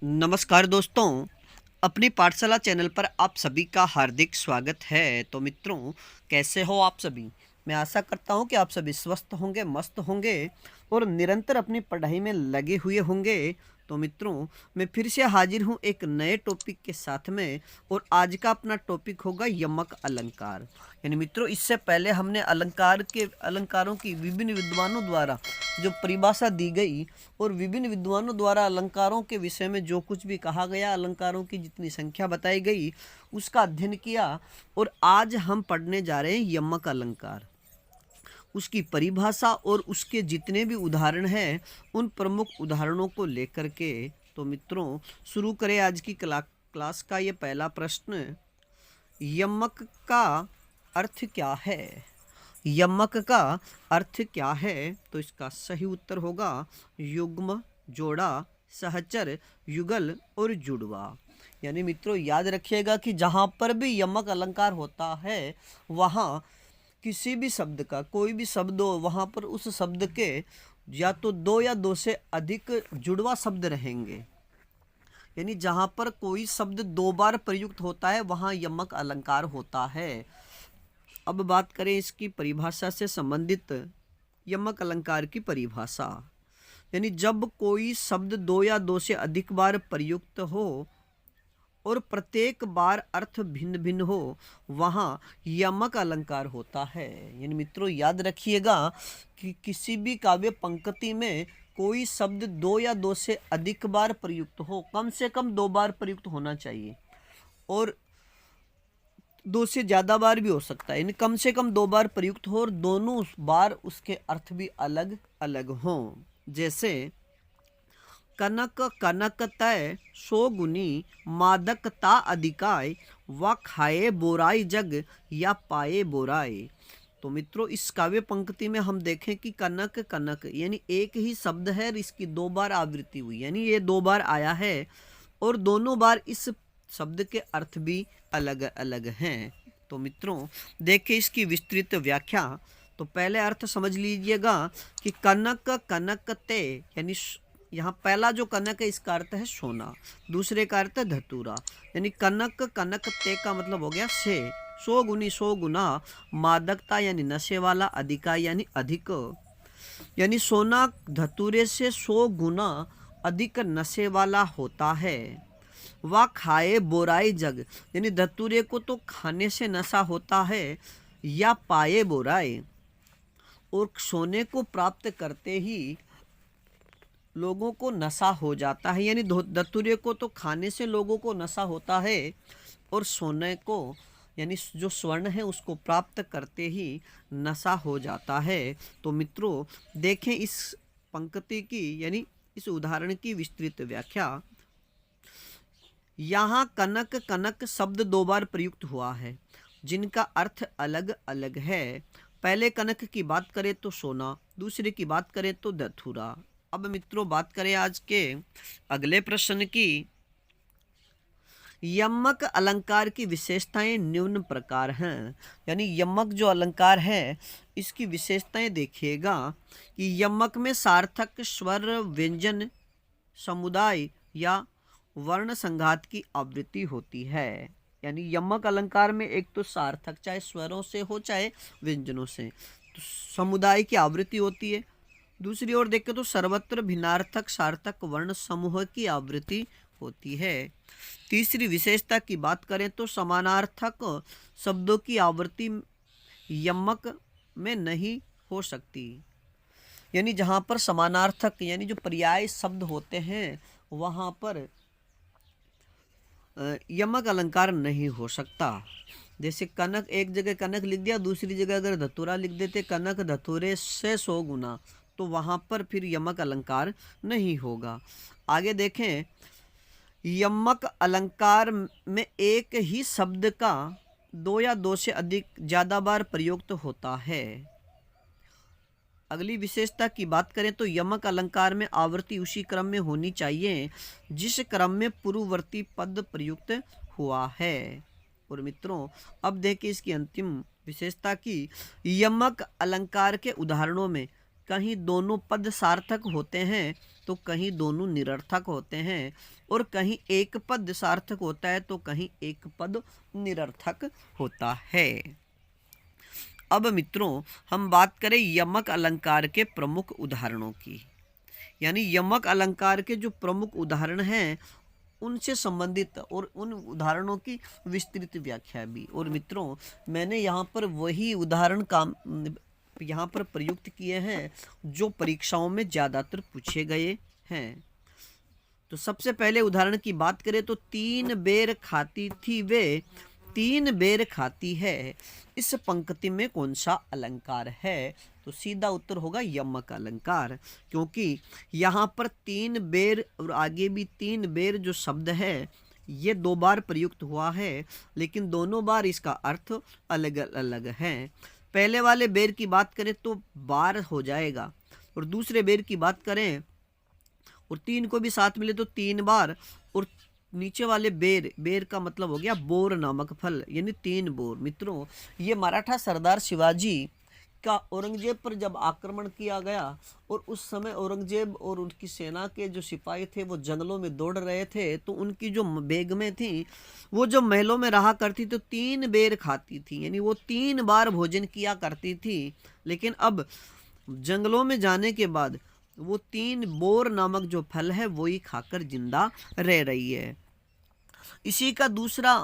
नमस्कार दोस्तों, अपनी पाठशाला चैनल पर आप सभी का हार्दिक स्वागत है। तो मित्रों, कैसे हो आप सभी? मैं आशा करता हूँ कि आप सभी स्वस्थ होंगे, मस्त होंगे और निरंतर अपनी पढ़ाई में लगे हुए होंगे। तो मित्रों, मैं फिर से हाजिर हूँ एक नए टॉपिक के साथ में और आज का अपना टॉपिक होगा यमक अलंकार। यानी मित्रों, इससे पहले हमने अलंकारों की विभिन्न विद्वानों द्वारा जो परिभाषा दी गई और विभिन्न विद्वानों द्वारा अलंकारों के विषय में जो कुछ भी कहा गया, अलंकारों की जितनी संख्या बताई गई, उसका अध्ययन किया। और आज हम पढ़ने जा रहे हैं यमक अलंकार, उसकी परिभाषा और उसके जितने भी उदाहरण हैं, उन प्रमुख उदाहरणों को लेकर के। तो मित्रों, शुरू करें आज की क्लास का ये पहला प्रश्न। यमक का अर्थ क्या है? यमक का अर्थ क्या है? तो इसका सही उत्तर होगा युग्म, जोड़ा, सहचर, युगल और जुड़वा। यानी मित्रों, याद रखिएगा कि जहाँ पर भी यमक अलंकार होता है, वहाँ किसी भी शब्द का कोई भी शब्द हो, वहाँ पर उस शब्द के या तो दो या दो से अधिक जुड़वा शब्द रहेंगे। यानी जहाँ पर कोई शब्द दो बार प्रयुक्त होता है, वहाँ यमक अलंकार होता है। अब बात करें इसकी परिभाषा से संबंधित यमक अलंकार की परिभाषा। यानी जब कोई शब्द दो या दो से अधिक बार प्रयुक्त हो और प्रत्येक बार अर्थ भिन्न भिन्न हो, वहाँ यमक अलंकार होता है। यानी मित्रों, याद रखिएगा कि किसी भी काव्य पंक्ति में कोई शब्द दो या दो से अधिक बार प्रयुक्त हो, कम से कम दो बार प्रयुक्त होना चाहिए और दो से ज़्यादा बार भी हो सकता है। यानी कम से कम दो बार प्रयुक्त हो और दोनों बार उसके अर्थ भी अलग अलग हों। जैसे कनक कनक तय सो गुनी, मादकता अधिकाय, व खाए बोराई जग या पाए बोराई। तो मित्रों, इस काव्य पंक्ति में हम देखें कि कनक कनक यानी एक ही शब्द है और इसकी दो बार आवृत्ति हुई, यानी ये दो बार आया है और दोनों बार इस शब्द के अर्थ भी अलग अलग हैं। तो मित्रों, देखिए इसकी विस्तृत व्याख्या। तो पहले अर्थ समझ लीजिएगा कि कनक कनक ते, यानी यहाँ पहला जो कनक है इसका अर्थ है सोना, दूसरे का अर्थ है धतूरा। यानी कनक कनक ते का मतलब हो गया से, सो गुनी सो गुना, मादकता यानी नशे वाला, अधिका यानी अधिक। यानी सोना धतूरे से 100 गुना अधिक नशे वाला होता है। वह खाए बोराई जग, यानी धतूरे को तो खाने से नशा होता है, या पाए बोराई, और सोने को प्राप्त करते ही लोगों को नशा हो जाता है। यानी धतूरे को तो खाने से लोगों को नशा होता है और सोने को यानी जो स्वर्ण है उसको प्राप्त करते ही नशा हो जाता है। तो मित्रों, देखें इस पंक्ति की यानी इस उदाहरण की विस्तृत व्याख्या। यहाँ कनक कनक शब्द दो बार प्रयुक्त हुआ है जिनका अर्थ अलग अलग है। पहले कनक की बात करें तो सोना, दूसरे की बात करें तो धतूरा। अब मित्रों, बात करें आज के अगले प्रश्न की। यमक अलंकार की विशेषताएं निम्न प्रकार हैं। यानी यमक जो अलंकार है इसकी विशेषताएं देखिएगा कि यमक में सार्थक, स्वर, व्यंजन समुदाय या वर्ण संघात की आवृत्ति होती है। यानी यमक अलंकार में एक तो सार्थक, चाहे स्वरों से हो चाहे व्यंजनों से, तो समुदाय की आवृत्ति होती है। दूसरी ओर देखें तो सर्वत्र भिन्नार्थक, सार्थक, वर्ण समूह की आवृत्ति होती है। तीसरी विशेषता की बात करें तो समानार्थक शब्दों की आवृत्ति यमक में नहीं हो सकती। यानी जहाँ पर समानार्थक यानी जो पर्याय शब्द होते हैं, वहाँ पर यमक अलंकार नहीं हो सकता। जैसे कनक, एक जगह कनक लिख दिया, दूसरी जगह अगर धतूरा लिख देते, कनक धतूरे से 100 गुना, तो वहाँ पर फिर यमक अलंकार नहीं होगा। आगे देखें, यमक अलंकार में एक ही शब्द का दो या दो से अधिक ज़्यादा बार प्रयुक्त होता है। अगली विशेषता की बात करें तो यमक अलंकार में आवृत्ति उसी क्रम में होनी चाहिए जिस क्रम में पूर्ववर्ती पद प्रयुक्त हुआ है। और मित्रों, अब देखिए इसकी अंतिम विशेषता की। यमक अलंकार के उदाहरणों में कहीं दोनों पद सार्थक होते हैं तो कहीं दोनों निरर्थक होते हैं, और कहीं एक पद सार्थक होता है तो कहीं एक पद निरर्थक होता है। अब मित्रों हम बात करें यमक अलंकार के प्रमुख उदाहरणों की, यानी यमक अलंकार के जो प्रमुख उदाहरण हैं उनसे संबंधित और उन उदाहरणों की विस्तृत व्याख्या भी। और मित्रों मैंने यहाँ पर वही उदाहरण यहाँ पर प्रयुक्त किए हैं जो परीक्षाओं में ज़्यादातर पूछे गए हैं। तो सबसे पहले उदाहरण की बात करें तो 3 बेर खाती थी वे 3 बेर खाती है, इस पंक्ति में कौन सा अलंकार है? तो सीधा उत्तर होगा यमक अलंकार, क्योंकि यहाँ पर 3 बेर और आगे भी 3 बेर जो शब्द है ये 2 बार प्रयुक्त हुआ है, लेकिन दोनों बार इसका अर्थ अलग अलग है। पहले वाले बेर की बात करें तो बार हो जाएगा, और दूसरे बेर की बात करें और 3 को भी साथ मिले तो 3 बार, और नीचे वाले बेर का मतलब हो गया बोर नामक फल, यानी 3 बोर। मित्रों ये मराठा सरदार शिवाजी का औरंगजेब पर जब आक्रमण किया गया और उस समय औरंगजेब और उनकी सेना के जो सिपाही थे वो जंगलों में दौड़ रहे थे, तो उनकी जो बेगमें थी वो जो महलों में रहा करती तो 3 बेर खाती थी, यानी वो 3 बार भोजन किया करती थी। लेकिन अब जंगलों में जाने के बाद वो 3 बोर नामक जो फल है वो ही खाकर जिंदा रह रही है। इसी का दूसरा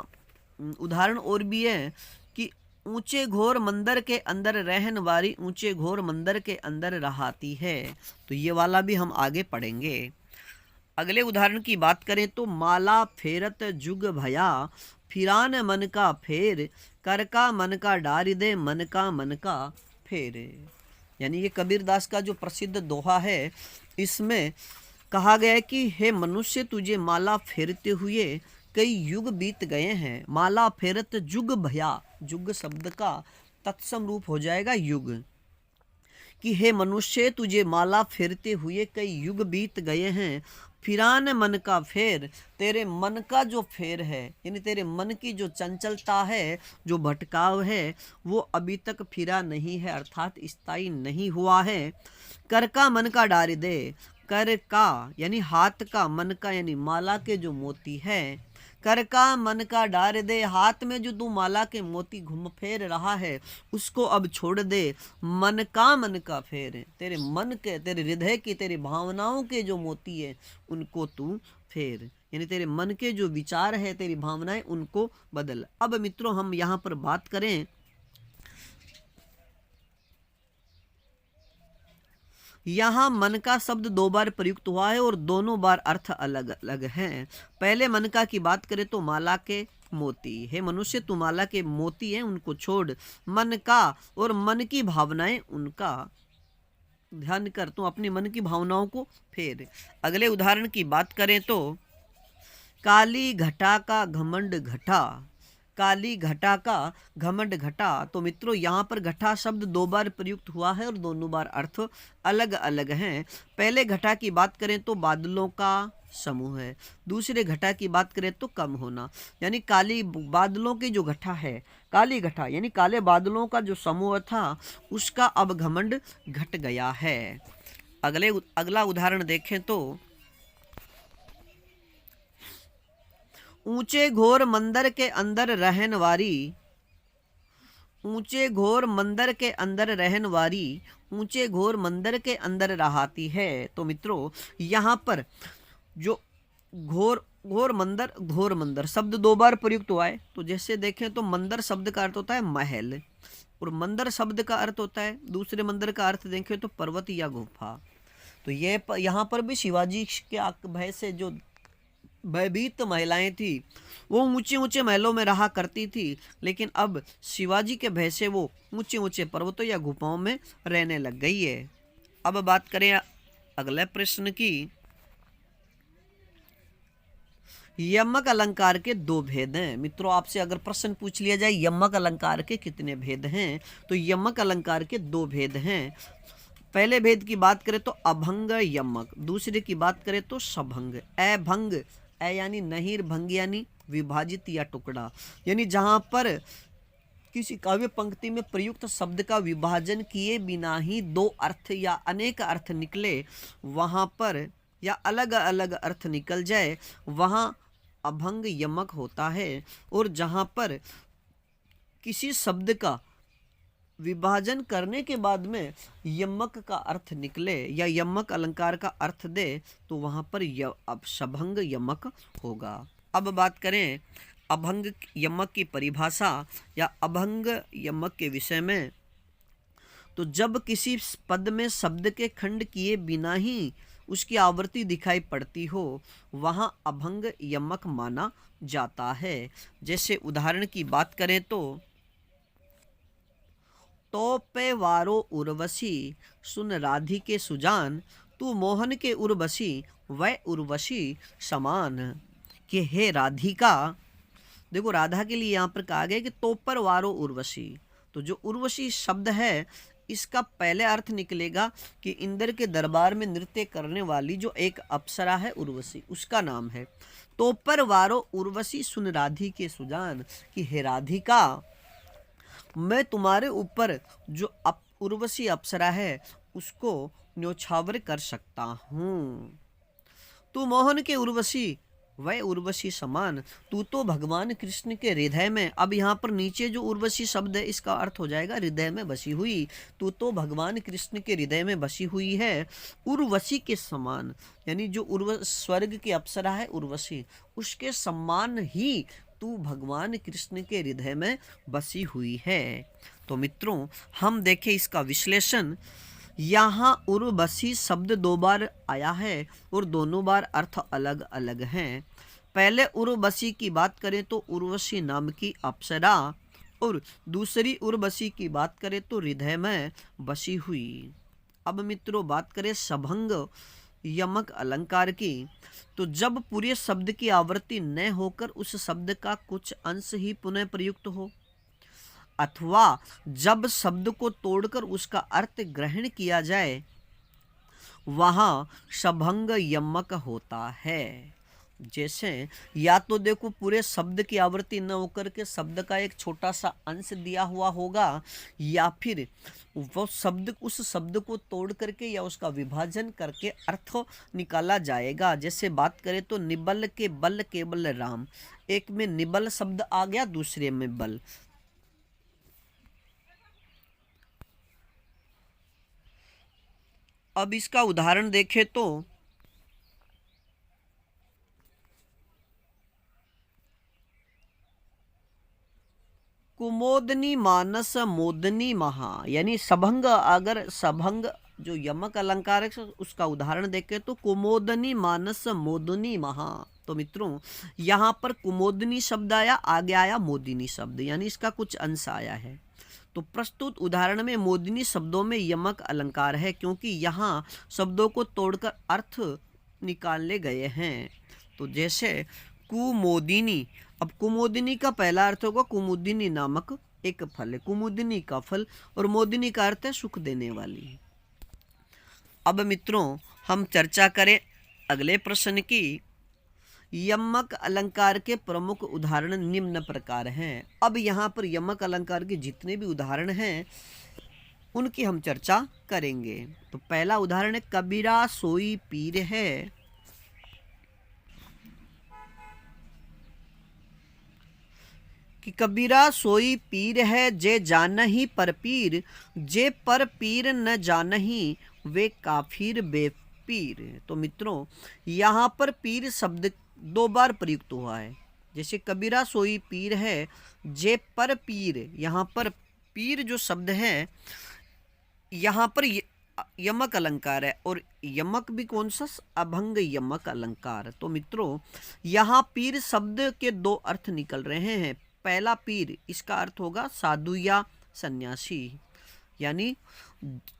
उदाहरण और भी है कि ऊंचे घोर मंदिर के अंदर रहन वाली ऊंचे घोर मंदिर के अंदर रहाती है, तो ये वाला भी हम आगे पढ़ेंगे। अगले उदाहरण की बात करें तो माला फेरत जुग भया फिरान मन का फेर कर का मन का डार दे मन का फेर, यानी ये कबीरदास का जो प्रसिद्ध दोहा है, इसमें कहा गया है कि हे मनुष्य तुझे माला फेरते हुए कई युग बीत गए हैं। माला फेरत जुग भया, जुग शब्द का तत्सम रूप हो जाएगा युग, कि हे मनुष्य तुझे माला फेरते हुए कई युग बीत गए हैं। फिरान मन का फेर, तेरे मन का जो फेर है, यानी तेरे मन की जो चंचलता है, जो भटकाव है, वो अभी तक फिरा नहीं है, अर्थात स्थायी नहीं हुआ है। कर का मन का डार दे, कर का यानी हाथ का, मन का यानी माला के जो मोती है, कर का मन का डार दे, हाथ में जो तू माला के मोती घूम फेर रहा है उसको अब छोड़ दे। मन का फेर, तेरे मन के, तेरे हृदय की, तेरी भावनाओं के जो मोती है उनको तू फेर, यानी तेरे मन के जो विचार है, तेरी भावनाएं, उनको बदल। अब मित्रों हम यहाँ पर बात करें यहाँ मन का शब्द 2 बार प्रयुक्त हुआ है और दोनों बार अर्थ अलग अलग हैं। पहले मन का की बात करें तो माला के मोती, हे मनुष्य तू माला के मोती हैं उनको छोड़, मन का और मन की भावनाएं उनका ध्यान कर, तू अपनी मन की भावनाओं को फेर। अगले उदाहरण की बात करें तो काली घटा का घमंड घटा, काली घटा का घमंड घटा, तो मित्रों यहाँ पर घटा शब्द 2 बार प्रयुक्त हुआ है और दोनों बार अर्थ अलग अलग हैं। पहले घटा की बात करें तो बादलों का समूह है, दूसरे घटा की बात करें तो कम होना, यानी काली बादलों की जो घटा है, काली घटा यानी काले बादलों का जो समूह था उसका अब घमंड घट गया है। अगला उदाहरण देखें तो ऊंचे घोर मंदिर के अंदर रहन वारी, ऊंचे घोर मंदिर के अंदर रहन वारी ऊंचे घोर मंदिर के अंदर रहाती है। तो मित्रों यहाँ पर जो घोर मंदिर शब्द 2 बार प्रयुक्त हुआ है, तो जैसे देखें तो मंदिर शब्द का अर्थ होता है महल, और मंदिर शब्द का अर्थ होता है, दूसरे मंदिर का अर्थ देखें तो पर्वत या गुफा। तो ये यहाँ पर भी शिवाजी के भय से जो भयभीत महिलाएं थी वो ऊंचे ऊंचे महलों में रहा करती थी, लेकिन अब शिवाजी के भय से वो ऊंचे ऊंचे पर्वतों या गुफाओं में रहने लग गई है। अब बात करें अगले प्रश्न की, यमक अलंकार के 2 भेद हैं। मित्रों आपसे अगर प्रश्न पूछ लिया जाए यमक अलंकार के कितने भेद हैं, तो यमक अलंकार के 2 भेद हैं। पहले भेद की बात करें तो अभंग यमक, दूसरे की बात करें तो सभंग। अभंग यानी नहीं, भंग यानी विभाजित या टुकड़ा, यानी जहां पर किसी काव्य पंक्ति में प्रयुक्त शब्द का विभाजन किए बिना ही 2 अर्थ या अनेक अर्थ निकले, वहां पर या अलग अलग अर्थ निकल जाए वहाँ अभंग यमक होता है। और जहाँ पर किसी शब्द का विभाजन करने के बाद में यमक का अर्थ निकले या यमक अलंकार का अर्थ दे तो वहाँ पर अब सभंग यमक होगा। अब बात करें अभंग यमक की परिभाषा या अभंग यमक के विषय में, तो जब किसी पद में शब्द के खंड किए बिना ही उसकी आवृत्ति दिखाई पड़ती हो वहाँ अभंग यमक माना जाता है। जैसे उदाहरण की बात करें तो पे वारो उर्वशी सुन राधिके सुजान, तू मोहन के उर्वशी वह उर्वशी समान। कि हे राधिका, देखो राधा के लिए यहाँ पर कहा गया कि तो पर वारो उर्वशी, तो जो उर्वशी शब्द है इसका पहले अर्थ निकलेगा कि इंद्र के दरबार में नृत्य करने वाली जो एक अप्सरा है उर्वशी, उसका नाम है। तो पर वारो उर्वशी सुन राधी के सुजान, कि हे राधिका मैं तुम्हारे ऊपर जो उर्वशी अप्सरा है उसको न्योछावर कर सकता हूँ। तू मोहन के उर्वशी वह उर्वशी समान, तू तो भगवान कृष्ण के हृदय में, अब यहाँ पर नीचे जो उर्वशी शब्द है इसका अर्थ हो जाएगा हृदय में बसी हुई, तू तो भगवान कृष्ण के हृदय में बसी हुई है उर्वशी के समान, यानी जो स्वर्ग की अप्सरा है उर्वशी उसके समान ही तू भगवान कृष्ण के हृदय में बसी हुई है। तो मित्रों हम देखें इसका विश्लेषण। यहाँ उर्वशी शब्द 2 बार आया है और दोनों बार अर्थ अलग अलग हैं। पहले उर्वशी की बात करें तो उर्वशी नाम की अप्सरा, और दूसरी उर्वशी की बात करें तो हृदय में बसी हुई। अब मित्रों बात करें सभंग यमक अलंकार की, तो जब पूरे शब्द की आवृत्ति न होकर उस शब्द का कुछ अंश ही पुनः प्रयुक्त हो, अथवा जब शब्द को तोड़कर उसका अर्थ ग्रहण किया जाए वहाँ सभंग यमक होता है। जैसे या तो देखो पूरे शब्द की आवृत्ति न होकर के शब्द का एक छोटा सा अंश दिया हुआ होगा, या फिर वो शब्द उस शब्द को तोड़ करके या उसका विभाजन करके अर्थ निकाला जाएगा। जैसे बात करें तो निबल के बल केवल राम, एक में निबल शब्द आ गया दूसरे में बल। अब इसका उदाहरण देखें तो कुमोदनी मानस मोदनी महा, यानी सभंग, अगर सभंग जो यमक अलंकार है उसका उदाहरण देखें तो कुमोदनी मानस मोदनी महा। तो मित्रों यहाँ पर कुमोदनी शब्द आया, आगे आया मोदिनी शब्द, यानी इसका कुछ अंश आया है। तो प्रस्तुत उदाहरण में मोदिनी शब्दों में यमक अलंकार है क्योंकि यहाँ शब्दों को तोड़कर अर्थ निकालने गए हैं। तो जैसे कुमोदिनी, अब कुमोदिनी का पहला अर्थ होगा कुमुदिनी नामक एक फल है, कुमुदिनी का फल, और मोदिनी का अर्थ है सुख देने वाली। अब मित्रों हम चर्चा करें अगले प्रश्न की। यमक अलंकार के प्रमुख उदाहरण निम्न प्रकार हैं। अब यहाँ पर यमक अलंकार के जितने भी उदाहरण हैं उनकी हम चर्चा करेंगे। तो पहला उदाहरण है कबीरा सोई पीर है। कि कबीरा सोई पीर है जे जानही पर पीर, जे पर पीर न जानही वे काफिर बेपीर। तो मित्रों यहाँ पर पीर शब्द 2 बार प्रयुक्त हुआ है। जैसे कबीरा सोई पीर है, जे पर पीर, यहाँ पर पीर जो शब्द है यहाँ पर यमक अलंकार है, और यमक भी कौन सा, अभंग यमक अलंकार। तो मित्रों यहाँ पीर शब्द के 2 अर्थ निकल रहे हैं। पहला पीर, इसका अर्थ होगा साधु या सन्यासी, यानी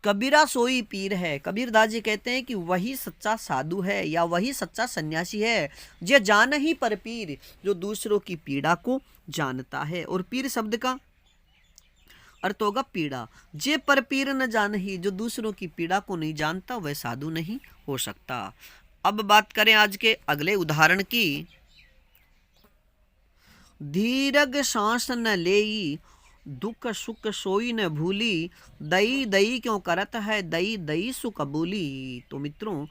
कबीरा सोई पीर है, कबीरदास जी कहते हैं कि वही सच्चा साधु है या वही सच्चा सन्यासी है जे जान ही पर पीर, जो दूसरों की पीड़ा को जानता है। और पीर शब्द का अर्थ होगा पीड़ा। जे पर पीर न जान ही, जो दूसरों की पीड़ा को नहीं जानता वह साधु नहीं हो सकता। अब बात करें आज के अगले उदाहरण की। धीरग सांस न लेई, दुख सुख सोई न भूली, दई दई क्यों करत है दई दई सुख कबूली। तो मित्रों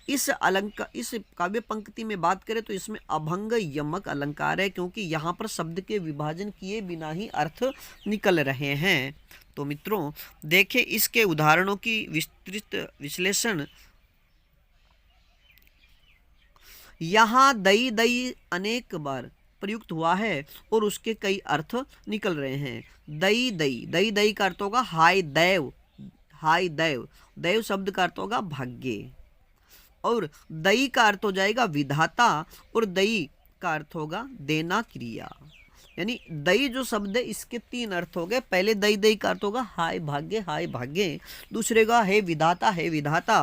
इस काव्य पंक्ति में बात करें तो इसमें अभंग यमक अलंकार है, क्योंकि यहाँ पर शब्द के विभाजन किए बिना ही अर्थ निकल रहे हैं। तो मित्रों देखें इसके उदाहरणों की विस्तृत विश्लेषण। यहाँ दई दई अनेक बार प्रयुक्त हुआ है और उसके कई अर्थ निकल रहे हैं। दई दई, दई दई का अर्थ होगा हाय दैव, हाय दैव, दैव शब्द का अर्थ होगा भाग्य, और दई का अर्थ हो जाएगा विधाता, और दई का अर्थ होगा देना क्रिया। यानी दई जो शब्द है इसके 3 अर्थ हो गए। पहले दई दई का अर्थ होगा हाय भाग्य, हाय भाग्य, दूसरे का है विधाता, है विधाता,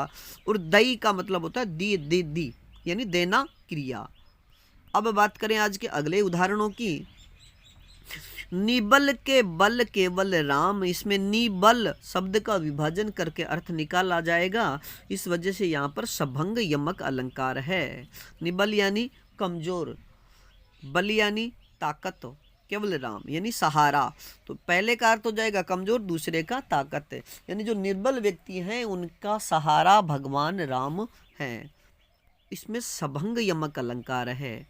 और दई का मतलब होता है दी दी दी, यानी देना क्रिया। अब बात करें आज के अगले उदाहरणों की। निबल के बल केवल राम, इसमें निबल शब्द का विभाजन करके अर्थ निकाला जाएगा, इस वजह से यहाँ पर सभंग यमक अलंकार है। निबल यानी कमजोर, बल यानी ताकत, केवल राम यानी सहारा। तो पहले का अर्थ हो जाएगा कमजोर, दूसरे का ताकत, यानी जो निर्बल व्यक्ति हैं उनका सहारा भगवान राम हैं। इसमें सभंग यमक अलंकार है।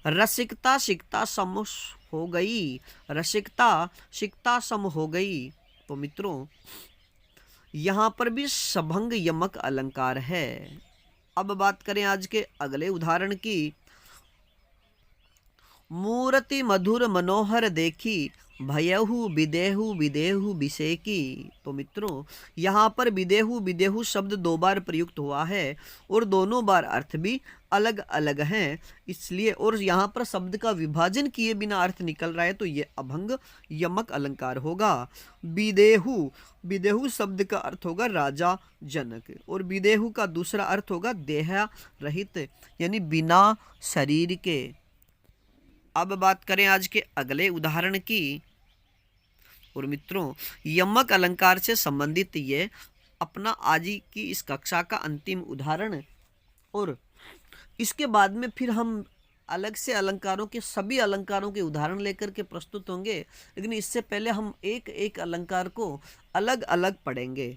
रसिकता शिकता सम हो गई, रसिकता शिकता सम हो गई। तो मित्रों यहाँ पर भी सभंग यमक अलंकार है। अब बात करें आज के अगले उदाहरण की। मूर्ति मधुर मनोहर देखी, भयहु विदेहु विदेहु विषेकी। तो मित्रों यहाँ पर विदेहु विदेहु शब्द 2 बार प्रयुक्त हुआ है और दोनों बार अर्थ भी अलग अलग हैं, इसलिए, और यहाँ पर शब्द का विभाजन किए बिना अर्थ निकल रहा है, तो ये अभंग यमक अलंकार होगा। विदेहु, विदेहु शब्द का अर्थ होगा राजा जनक, और विदेहु का दूसरा अर्थ होगा देह रहित, यानी बिना शरीर के। अब बात करें आज के अगले उदाहरण की। और मित्रों यमक अलंकार से संबंधित ये अपना आज की इस कक्षा का अंतिम उदाहरण, और इसके बाद में फिर हम अलग से अलंकारों के सभी अलंकारों के उदाहरण लेकर के प्रस्तुत होंगे, लेकिन इससे पहले हम एक एक अलंकार को अलग अलग पढ़ेंगे।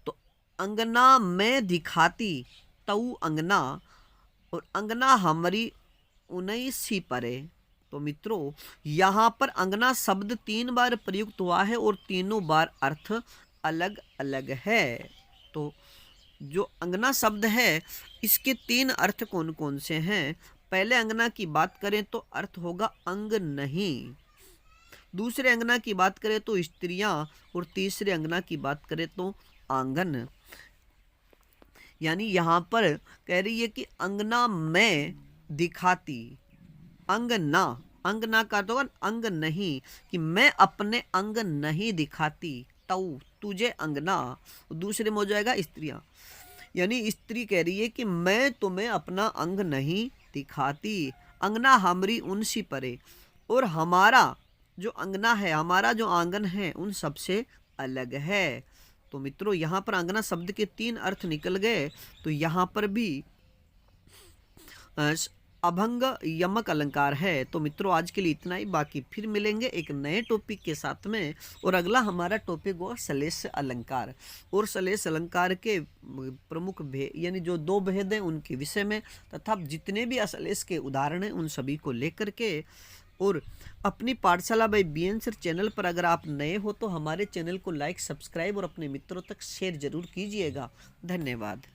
तो अंगना में दिखाती तऊ अंगना, और अंगना हमारी 19 परे। तो मित्रों यहाँ पर अंगना शब्द 3 बार प्रयुक्त हुआ है और तीनों बार अर्थ अलग अलग है। तो जो अंगना शब्द है इसके 3 अर्थ कौन कौन से हैं? पहले अंगना की बात करें तो अर्थ होगा अंग नहीं, दूसरे अंगना की बात करें तो स्त्रियां, और तीसरे अंगना की बात करें तो आंगन। यानी यहाँ पर कह रही है कि अंगना में दिखाती, अंगना, अंगना का तो अंग नहीं, कि मैं अपने अंग नहीं दिखाती, तऊ तुझे अंगना, दूसरे में हो जाएगा स्त्रियां, यानी स्त्री कह रही है कि मैं तुम्हें अपना अंग नहीं दिखाती। अंगना हमरी उनसी परे, और हमारा जो अंगना है, हमारा जो आंगन है उन सबसे अलग है। तो मित्रों यहाँ पर अंगना शब्द के 3 अर्थ निकल गए। तो यहाँ पर भी अभंग यमक अलंकार है। तो मित्रों आज के लिए इतना ही, बाकी फिर मिलेंगे एक नए टॉपिक के साथ में। और अगला हमारा टॉपिक होगा सलेश अलंकार, और सलेश अलंकार के प्रमुख भेद, यानी जो 2 भेद हैं उनके विषय में, तथा जितने भी असलेश के उदाहरण हैं उन सभी को लेकर के। और अपनी पाठशाला बाय बीएन सर चैनल पर अगर आप नए हो तो हमारे चैनल को लाइक, सब्सक्राइब और अपने मित्रों तक शेयर जरूर कीजिएगा। धन्यवाद।